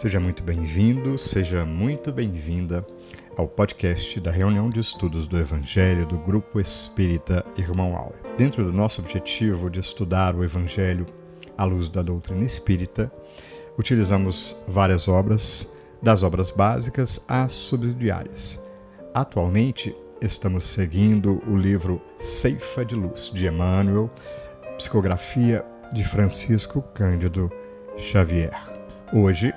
Seja muito bem-vindo, seja muito bem-vinda ao podcast da reunião de estudos do Evangelho do Grupo Espírita Irmão Áureo. Dentro do nosso objetivo de estudar o Evangelho à luz da doutrina espírita, utilizamos várias obras, das obras básicas às subsidiárias. Atualmente, estamos seguindo o livro Ceifa de Luz, de Emmanuel, psicografia de Francisco Cândido Xavier. Hoje,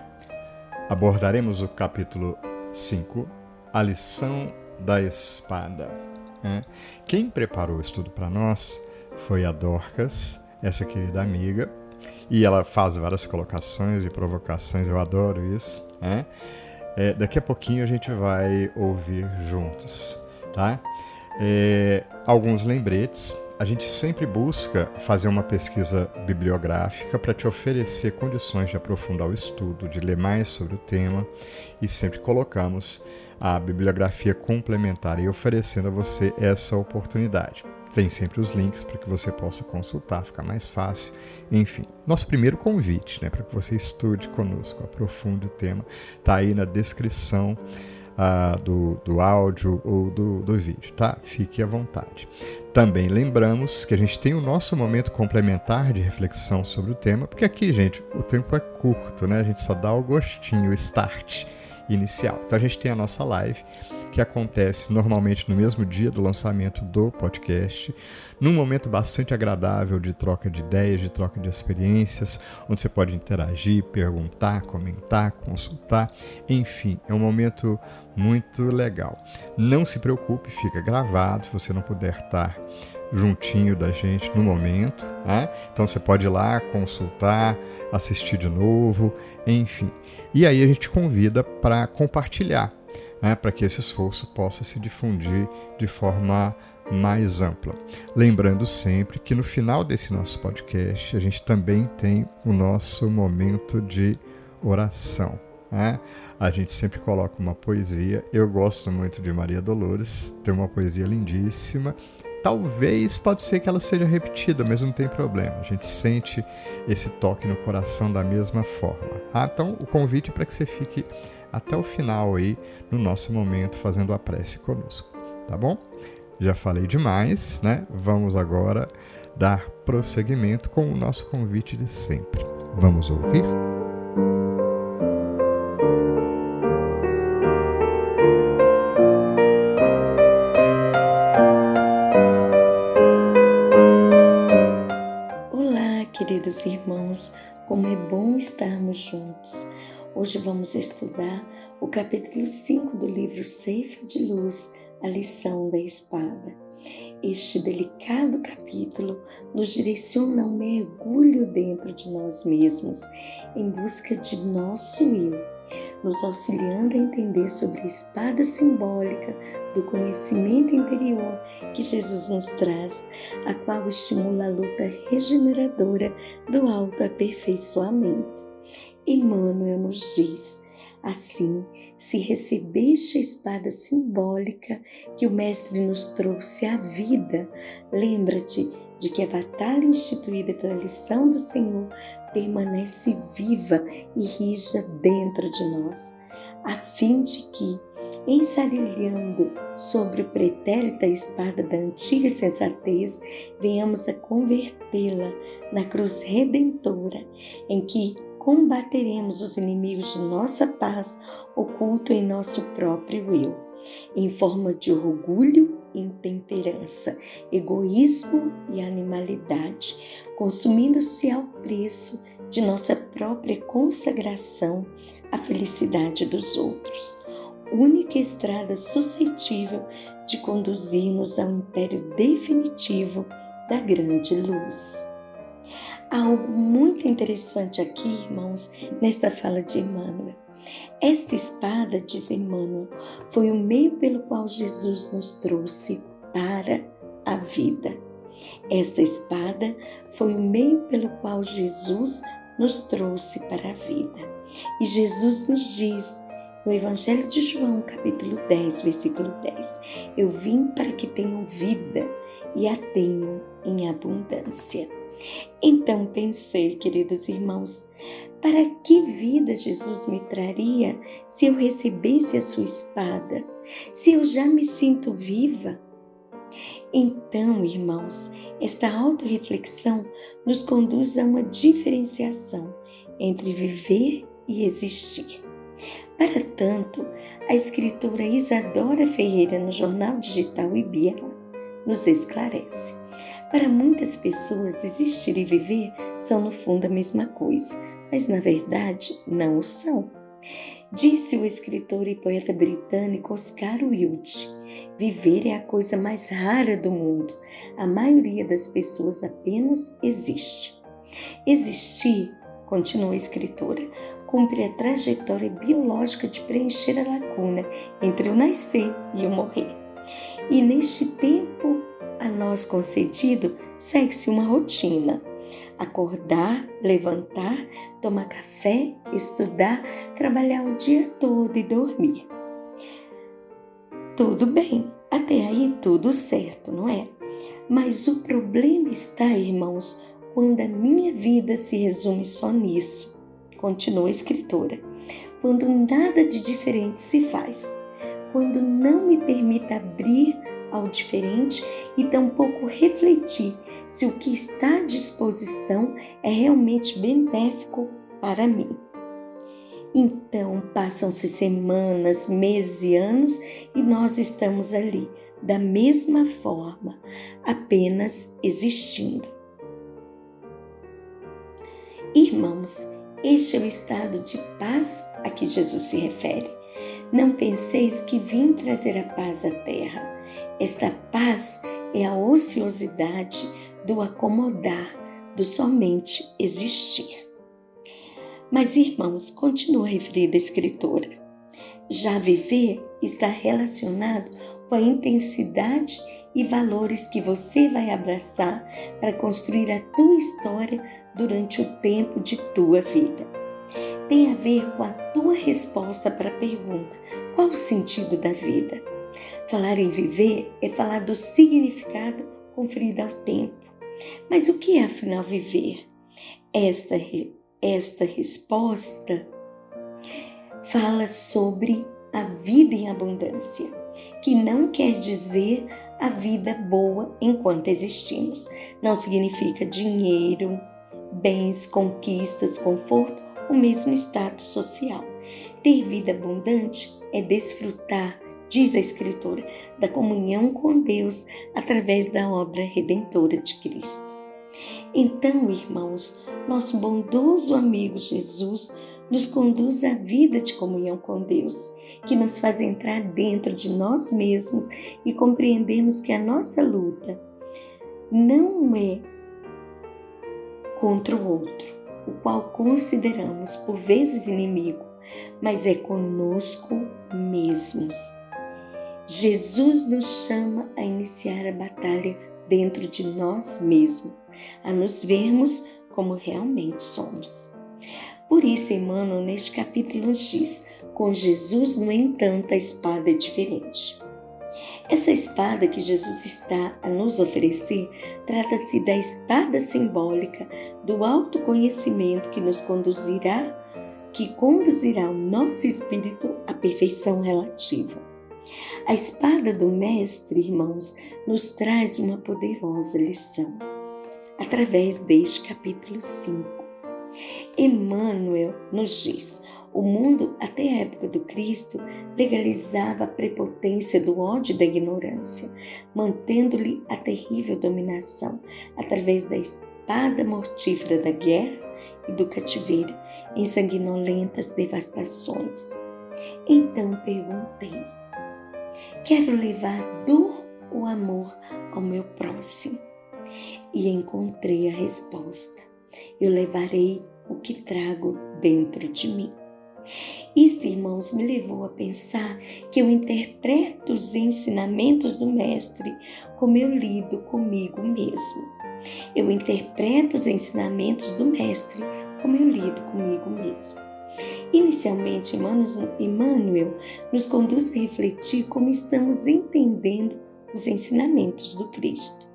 abordaremos o capítulo 5, a lição da espada. Quem preparou o estudo para nós foi a Dorcas, essa querida amiga, e ela faz várias colocações e provocações, eu adoro isso. Daqui a pouquinho a gente vai ouvir juntos, tá? Alguns lembretes. A gente sempre busca fazer uma pesquisa bibliográfica para te oferecer condições de aprofundar o estudo, de ler mais sobre o tema, e sempre colocamos a bibliografia complementar e oferecendo a você essa oportunidade. Tem sempre os links para que você possa consultar, ficar mais fácil. Enfim, nosso primeiro convite, para que você estude conosco, aprofunde o tema, está aí na descrição do áudio ou do vídeo, tá? Fique à vontade. Também lembramos que a gente tem o nosso momento complementar de reflexão sobre o tema, porque aqui, gente, o tempo é curto, A gente só dá o gostinho, o start inicial. Então a gente tem a nossa live, que acontece normalmente no mesmo dia do lançamento do podcast, num momento bastante agradável de troca de ideias, de troca de experiências, onde você pode interagir, perguntar, comentar, consultar, enfim, é um momento muito legal. Não se preocupe, fica gravado, se você não puder estar juntinho da gente no momento, Então você pode ir lá, consultar, assistir de novo, enfim. E aí a gente te convida para compartilhar, para que esse esforço possa se difundir de forma mais ampla. Lembrando sempre que no final desse nosso podcast a gente também tem o nosso momento de oração. A gente sempre coloca uma poesia. Eu gosto muito de Maria Dolores, tem uma poesia lindíssima. Talvez, pode ser que ela seja repetida, mas não tem problema. A gente sente esse toque no coração da mesma forma. Então, o convite é para que você fique até o final aí, no nosso momento, fazendo a prece conosco. Tá bom? Já falei demais, Vamos agora dar prosseguimento com o nosso convite de sempre. Vamos ouvir? Queridos irmãos, como é bom estarmos juntos. Hoje vamos estudar o capítulo 5 do livro Ceifa de Luz, a lição da espada. Este delicado capítulo nos direciona a um mergulho dentro de nós mesmos, em busca de nosso eu, nos auxiliando a entender sobre a espada simbólica do conhecimento interior que Jesus nos traz, a qual estimula a luta regeneradora do autoaperfeiçoamento. Emmanuel nos diz: assim, se recebeste a espada simbólica que o Mestre nos trouxe à vida, lembra-te de que a batalha instituída pela lição do Senhor permanece viva e rija dentro de nós, a fim de que, ensarilhando sobre o pretérita espada da antiga sensatez, venhamos a convertê-la na cruz redentora, em que combateremos os inimigos de nossa paz, oculto em nosso próprio eu, em forma de orgulho, intemperança, egoísmo e animalidade, consumindo-se ao preço de nossa própria consagração à felicidade dos outros, única estrada suscetível de conduzir-nos ao império definitivo da grande luz. Há algo muito interessante aqui, irmãos, nesta fala de Emmanuel. Esta espada, diz Emmanuel, foi o meio pelo qual Jesus nos trouxe para a vida. Esta espada foi o meio pelo qual Jesus nos trouxe para a vida. E Jesus nos diz, no Evangelho de João, capítulo 10, versículo 10, eu vim para que tenham vida e a tenham em abundância. Então pensei, queridos irmãos, para que vida Jesus me traria se eu recebesse a sua espada, se eu já me sinto viva? Então, irmãos, esta autorreflexão nos conduz a uma diferenciação entre viver e existir. Para tanto, a escritora Isadora Ferreira, no jornal digital Ibiá, nos esclarece. Para muitas pessoas, existir e viver são no fundo a mesma coisa, mas na verdade não o são. Disse o escritor e poeta britânico Oscar Wilde: viver é a coisa mais rara do mundo. A maioria das pessoas apenas existe. Existir, continua a escritora, cumpre a trajetória biológica de preencher a lacuna entre o nascer e o morrer. E neste tempo a nós concedido, segue-se uma rotina. Acordar, levantar, tomar café, estudar, trabalhar o dia todo e dormir. Tudo bem, até aí tudo certo, não é? Mas o problema está, irmãos, quando a minha vida se resume só nisso. Continua a escritora. Quando nada de diferente se faz. Quando não me permite abrir ao diferente e tampouco refletir se o que está à disposição é realmente benéfico para mim. Então passam-se semanas, meses e anos e nós estamos ali, da mesma forma, apenas existindo. Irmãos, este é o estado de paz a que Jesus se refere. Não penseis que vim trazer a paz à terra. Esta paz é a ociosidade do acomodar, do somente existir. Mas, irmãos, continua a referida escritora, já viver está relacionado com a intensidade e valores que você vai abraçar para construir a tua história durante o tempo de tua vida. Tem a ver com a tua resposta para a pergunta: qual o sentido da vida? Falar em viver é falar do significado conferido ao tempo. Mas o que é, afinal, viver? Esta resposta fala sobre a vida em abundância, que não quer dizer a vida boa enquanto existimos. Não significa dinheiro, bens, conquistas, conforto, o mesmo status social. Ter vida abundante é desfrutar, diz a escritora, da comunhão com Deus através da obra redentora de Cristo. Então, irmãos, nosso bondoso amigo Jesus nos conduz à vida de comunhão com Deus, que nos faz entrar dentro de nós mesmos e compreendermos que a nossa luta não é contra o outro, o qual consideramos por vezes inimigo, mas é conosco mesmos. Jesus nos chama a iniciar a batalha dentro de nós mesmos, a nos vermos como realmente somos. Por isso, Emmanuel, neste capítulo, nos diz: com Jesus, no entanto, a espada é diferente. Essa espada que Jesus está a nos oferecer trata-se da espada simbólica do autoconhecimento que conduzirá o nosso espírito à perfeição relativa. A espada do Mestre, irmãos, nos traz uma poderosa lição, através deste capítulo 5. Emmanuel nos diz: o mundo, até a época do Cristo, legalizava a prepotência do ódio e da ignorância, mantendo-lhe a terrível dominação, através da espada mortífera da guerra e do cativeiro, em sanguinolentas devastações. Então perguntei: quero levar dor ou amor ao meu próximo? E encontrei a resposta: eu levarei o que trago dentro de mim. Isto, irmãos, me levou a pensar que eu interpreto os ensinamentos do Mestre como eu lido comigo mesmo. Eu interpreto os ensinamentos do Mestre como eu lido comigo mesmo. Inicialmente, Emmanuel nos conduz a refletir como estamos entendendo os ensinamentos do Cristo.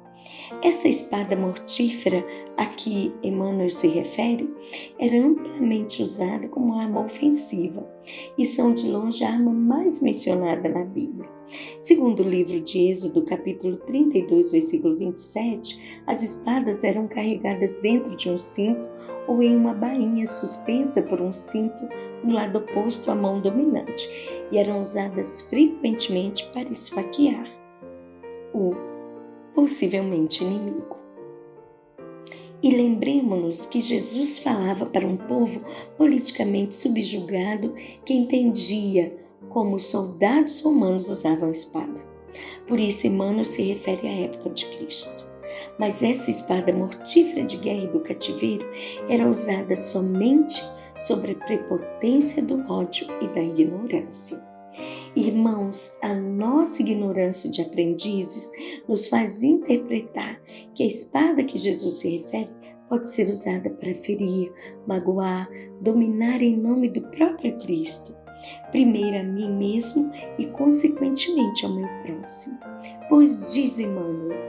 Essa espada mortífera a que Emmanuel se refere era amplamente usada como arma ofensiva e são de longe a arma mais mencionada na Bíblia. Segundo o livro de Êxodo, capítulo 32, versículo 27, as espadas eram carregadas dentro de um cinto ou em uma bainha suspensa por um cinto no lado oposto à mão dominante e eram usadas frequentemente para esfaquear o possivelmente inimigo. E lembremos-nos que Jesus falava para um povo politicamente subjugado que entendia como os soldados romanos usavam a espada. Por isso, Emmanuel se refere à época de Cristo. Mas essa espada mortífera de guerra e do cativeiro era usada somente sobre a prepotência do ódio e da ignorância. Irmãos, a nossa ignorância de aprendizes nos faz interpretar que a espada que Jesus se refere pode ser usada para ferir, magoar, dominar em nome do próprio Cristo, primeiro a mim mesmo e consequentemente ao meu próximo. Pois diz Emmanuel,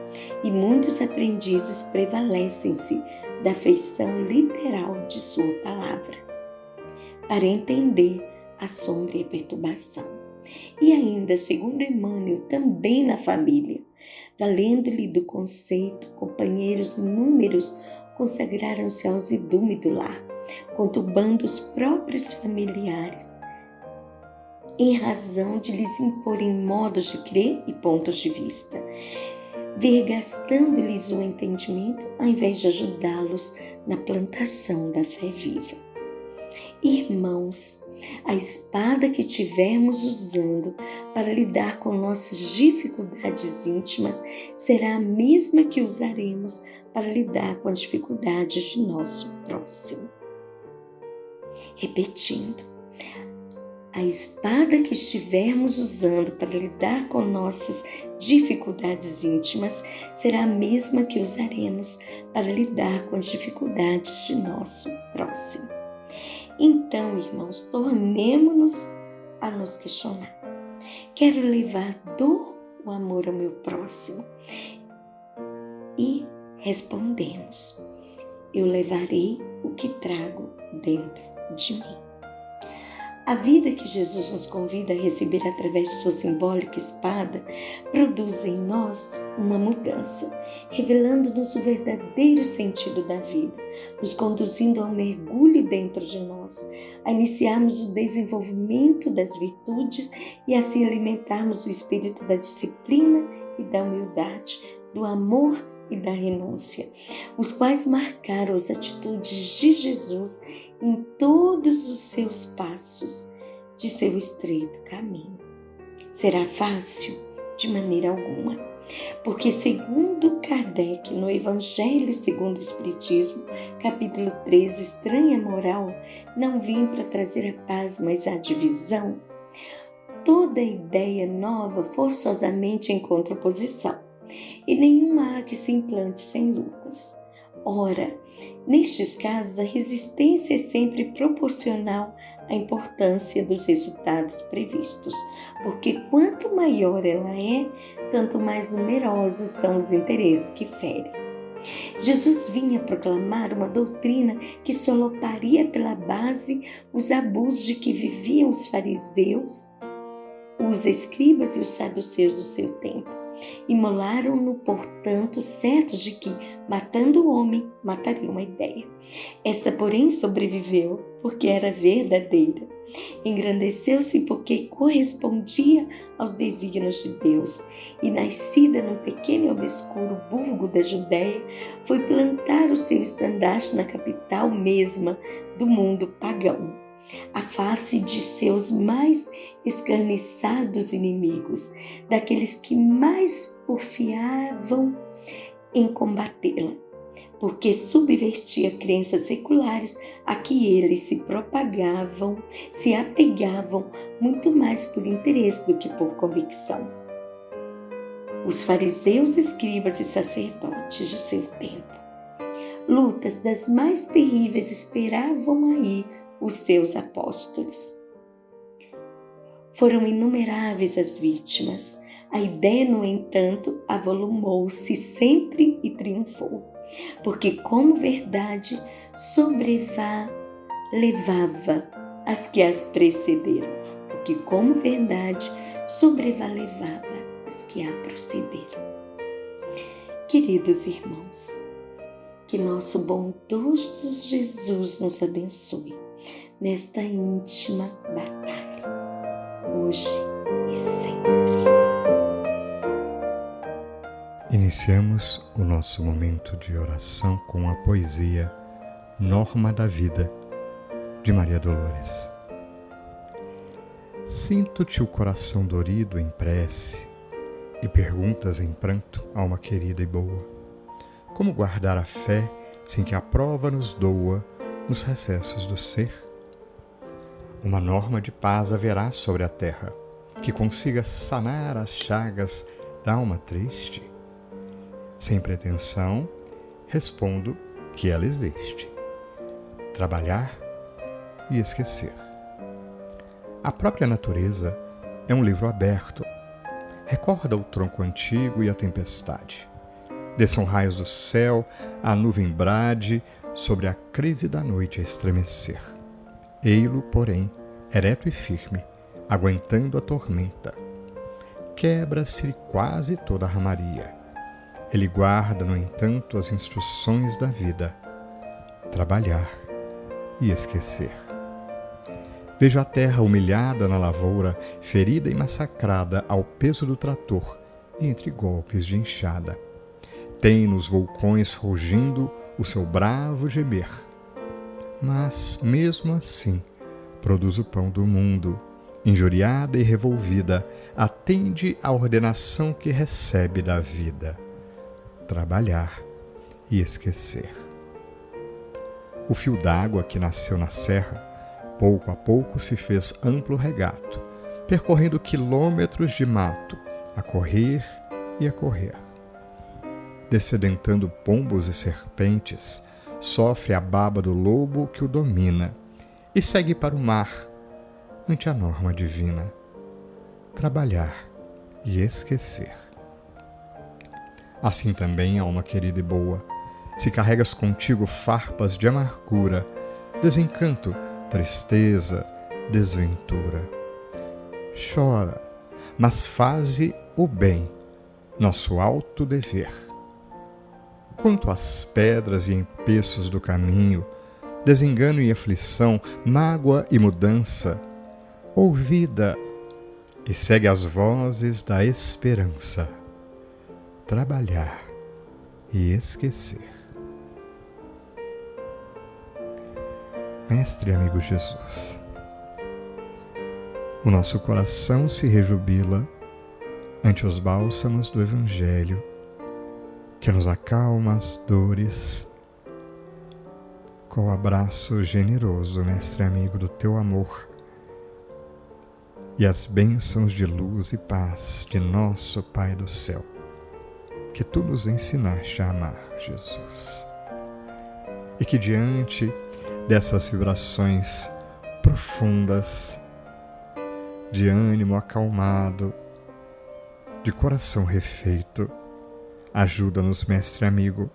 e muitos aprendizes prevalecem-se da feição literal de sua palavra, para entender a sombra e a perturbação. E ainda, segundo Emmanuel, também na família, valendo-lhe do conceito, companheiros inúmeros consagraram-se ao zedume do lar, conturbando os próprios familiares, em razão de lhes imporem modos de crer e pontos de vista, vergastando-lhes o entendimento ao invés de ajudá-los na plantação da fé viva. Irmãos, a espada que tivermos usando para lidar com nossas dificuldades íntimas será a mesma que usaremos para lidar com as dificuldades de nosso próximo. Repetindo, a espada que estivermos usando para lidar com nossas dificuldades íntimas será a mesma que usaremos para lidar com as dificuldades de nosso próximo. Então, irmãos, tornemo-nos a nos questionar. Quero levar dor ou amor ao meu próximo? E respondemos, eu levarei o que trago dentro de mim. A vida que Jesus nos convida a receber através de sua simbólica espada produz em nós uma mudança, revelando-nos o verdadeiro sentido da vida, nos conduzindo a um mergulho dentro de nós, a iniciarmos o desenvolvimento das virtudes e assim alimentarmos o espírito da disciplina e da humildade, do amor e da renúncia, os quais marcaram as atitudes de Jesus em todos os seus passos de seu estreito caminho. Será fácil? De maneira alguma, porque segundo Kardec, no Evangelho segundo o Espiritismo, capítulo 13, Estranha Moral, não vim para trazer a paz, mas a divisão. Toda ideia nova forçosamente encontra oposição, e nenhuma há que se implante sem lutas. Ora, nestes casos, a resistência é sempre proporcional à importância dos resultados previstos, porque quanto maior ela é, tanto mais numerosos são os interesses que ferem. Jesus vinha proclamar uma doutrina que solaparia pela base os abusos de que viviam os fariseus, os escribas e os saduceus do seu tempo. Imolaram-no, portanto, certos de que, matando o homem, matariam a ideia. Esta, porém, sobreviveu, porque era verdadeira. Engrandeceu-se porque correspondia aos desígnios de Deus, e, nascida num pequeno e obscuro burgo da Judéia, foi plantar o seu estandarte na capital mesma do mundo pagão, à face de seus mais escarniçados inimigos, daqueles que mais porfiavam em combatê-la, porque subvertia crenças seculares a que eles se propagavam, se apegavam muito mais por interesse do que por convicção. Os fariseus, escribas e sacerdotes de seu tempo, lutas das mais terríveis esperavam aí os seus apóstolos. Foram inumeráveis as vítimas, A ideia, no entanto, avolumou-se sempre e triunfou, porque como verdade levava as que as precederam, porque como verdade levava as que a precederam. Queridos irmãos, que nosso bondoso Jesus nos abençoe nesta íntima batalha, hoje e sempre. Iniciamos o nosso momento de oração com a poesia Norma da Vida, de Maria Dolores. Sinto-te o coração dorido em prece e perguntas em pranto, alma querida e boa. Como guardar a fé sem que a prova nos doa nos recessos do ser? Uma norma de paz haverá sobre a terra que consiga sanar as chagas da alma triste? Sem pretensão, respondo que ela existe. Trabalhar e esquecer. A própria natureza é um livro aberto. Recorda o tronco antigo e a tempestade. Desçam raios do céu, a nuvem brade sobre a crise da noite a estremecer. Ei-lo, porém, ereto e firme, aguentando a tormenta. Quebra-se quase toda a ramaria. Ele guarda, no entanto, as instruções da vida. Trabalhar e esquecer. Vejo a terra humilhada na lavoura, ferida e massacrada ao peso do trator e entre golpes de enxada. Tem nos vulcões rugindo o seu bravo gemer. Mas, mesmo assim, produz o pão do mundo. Injuriada e revolvida, atende à ordenação que recebe da vida. Trabalhar e esquecer. O fio d'água que nasceu na serra, pouco a pouco se fez amplo regato, percorrendo quilômetros de mato, a correr e a correr. Descedentando pombos e serpentes, sofre a baba do lobo que o domina e segue para o mar, ante a norma divina. Trabalhar e esquecer. Assim também, alma querida e boa, se carregas contigo farpas de amargura, desencanto, tristeza, desventura. Chora, mas faze o bem, nosso alto dever. Quanto às pedras e empeços do caminho, desengano e aflição, mágoa e mudança, ouvida e segue as vozes da esperança. Trabalhar e esquecer. Mestre e amigo Jesus, o nosso coração se rejubila ante os bálsamos do Evangelho, que nos acalma as dores, com o abraço generoso, mestre amigo, do teu amor, e as bênçãos de luz e paz de nosso Pai do céu, que tu nos ensinaste a amar, Jesus. E que diante dessas vibrações profundas, de ânimo acalmado, de coração refeito, ajuda-nos, mestre amigo,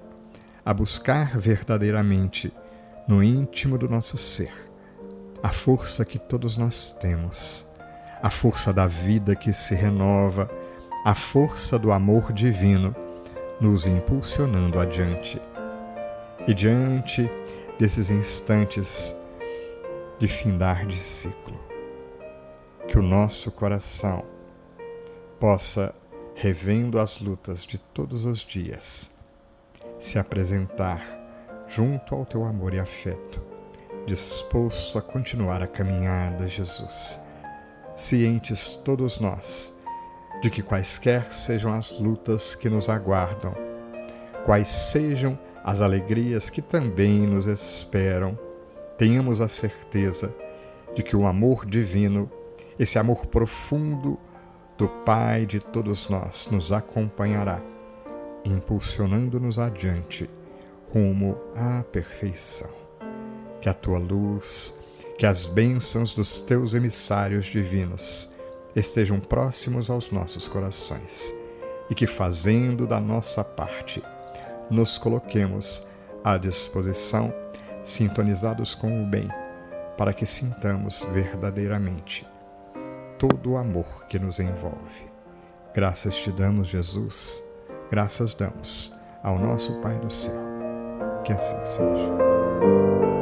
a buscar verdadeiramente no íntimo do nosso ser a força que todos nós temos, a força da vida que se renova, a força do amor divino nos impulsionando adiante. E diante desses instantes de findar de ciclo, que o nosso coração possa, revendo as lutas de todos os dias, se apresentar junto ao teu amor e afeto, disposto a continuar a caminhada, Jesus, cientes todos nós de que quaisquer sejam as lutas que nos aguardam, quais sejam as alegrias que também nos esperam, tenhamos a certeza de que o amor divino, esse amor profundo do Pai de todos nós, nos acompanhará, impulsionando-nos adiante, rumo à perfeição. Que a tua luz, que as bênçãos dos teus emissários divinos estejam próximos aos nossos corações e que, fazendo da nossa parte, nos coloquemos à disposição, sintonizados com o bem, para que sintamos verdadeiramente todo o amor que nos envolve. Graças te damos, Jesus, graças damos ao nosso Pai do céu. Que assim seja.